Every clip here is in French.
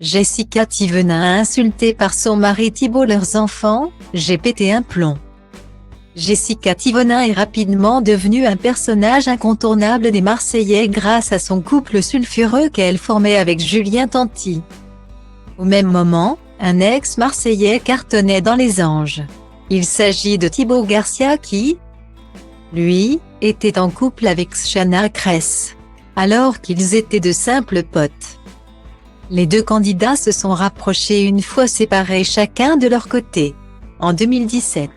Jessica Thivenin insultée par son mari Thibaut. Leurs enfants, j'ai pété un plomb. Jessica Thivenin est rapidement devenue un personnage incontournable des Marseillais grâce à son couple sulfureux qu'elle formait avec Julien Tanti. Au même moment, un ex-Marseillais cartonnait dans les Anges. Il s'agit de Thibaut Garcia qui, lui, était en couple avec Shana Kress, alors qu'ils étaient de simples potes. Les deux candidats se sont rapprochés une fois séparés chacun de leur côté. En 2017.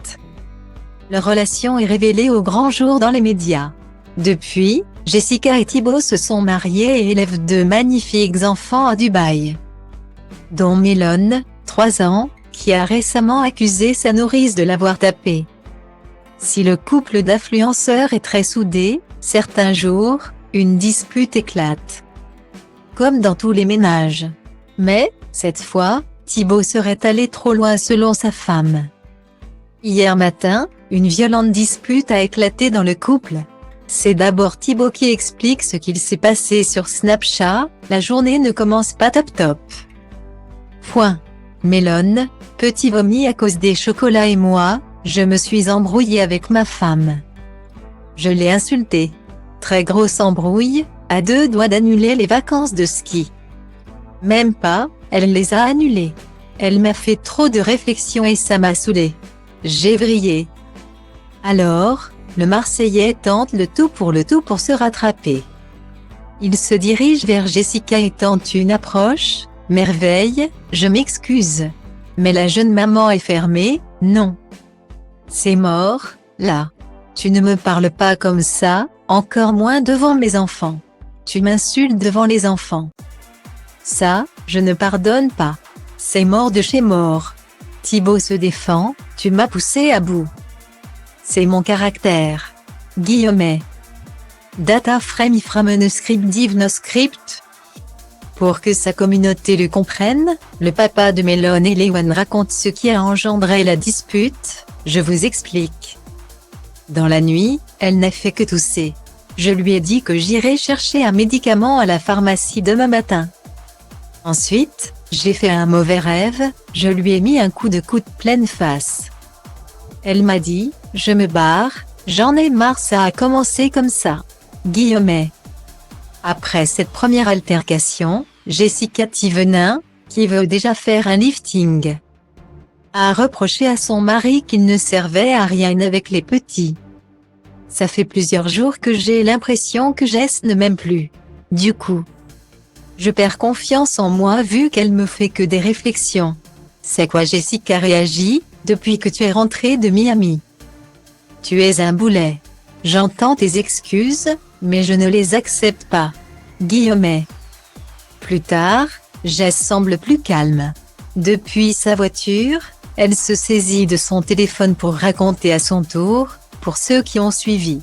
Leur relation est révélée au grand jour dans les médias. Depuis, Jessica et Thibaut se sont mariés et élèvent deux magnifiques enfants à Dubaï, dont Mélone, 3 ans, qui a récemment accusé sa nourrice de l'avoir tapée. Si le couple d'influenceurs est très soudé, certains jours, une dispute éclate. Comme dans tous les ménages. Mais, cette fois, Thibaut serait allé trop loin selon sa femme. Hier matin, une violente dispute a éclaté dans le couple. C'est d'abord Thibaut qui explique ce qu'il s'est passé sur Snapchat, la journée ne commence pas top top. Point. Mélone, petit vomi à cause des chocolats et moi, je me suis embrouillée avec ma femme. Je l'ai insultée. Très grosse embrouille, à 2 doigts d'annuler les vacances de ski. Même pas, elle les a annulées. Elle m'a fait trop de réflexions et ça m'a saoulée. J'ai vrillé. Alors, le Marseillais tente le tout pour se rattraper. Il se dirige vers Jessica et tente une approche. Merveille, je m'excuse. Mais la jeune maman est fermée, non. C'est mort, là. Tu ne me parles pas comme ça, encore moins devant mes enfants. Tu m'insultes devant les enfants. Ça, je ne pardonne pas. C'est mort de chez mort. Thibaut se défend, tu m'as poussé à bout. C'est mon caractère. Guillemets. Data frame iframe script div no script. Pour que sa communauté le comprenne, le papa de Mélone et Léwan raconte ce qui a engendré la dispute. Je vous explique. Dans la nuit, elle n'a fait que tousser. Je lui ai dit que j'irai chercher un médicament à la pharmacie demain matin. Ensuite, j'ai fait un mauvais rêve, je lui ai mis un coup de coude pleine face. Elle m'a dit, je me barre, j'en ai marre, ça a commencé comme ça. Guillemets. Après cette première altercation, Jessica Thivenin, qui veut déjà faire un lifting, a reproché à son mari qu'il ne servait à rien avec les petits. Ça fait plusieurs jours que j'ai l'impression que Jess ne m'aime plus. Du coup, je perds confiance en moi vu qu'elle me fait que des réflexions. C'est quoi Jessica réagit, depuis que tu es rentrée de Miami. Tu es un boulet. J'entends tes excuses, mais je ne les accepte pas. Guillemets. Plus tard, Jess semble plus calme. Depuis sa voiture, elle se saisit de son téléphone pour raconter à son tour, pour ceux qui ont suivi.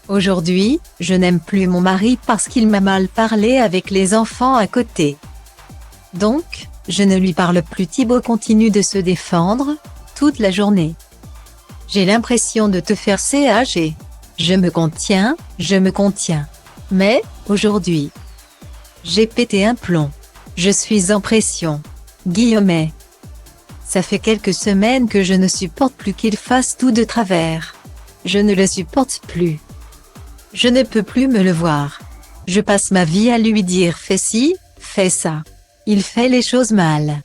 Aujourd'hui, je n'aime plus mon mari parce qu'il m'a mal parlé avec les enfants à côté. Donc, je ne lui parle plus. Thibaut continue de se défendre, toute la journée. J'ai l'impression de te faire CAG. Je me contiens. Mais, aujourd'hui, j'ai pété un plomb. Je suis en pression. Guillemets. Ça fait quelques semaines que je ne supporte plus qu'il fasse tout de travers. Je ne le supporte plus. Je ne peux plus me le voir. Je passe ma vie à lui dire fais ci, fais ça. Il fait les choses mal.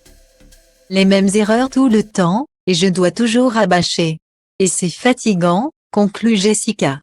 Les mêmes erreurs tout le temps, et je dois toujours rabâcher. Et c'est fatigant, conclut Jessica.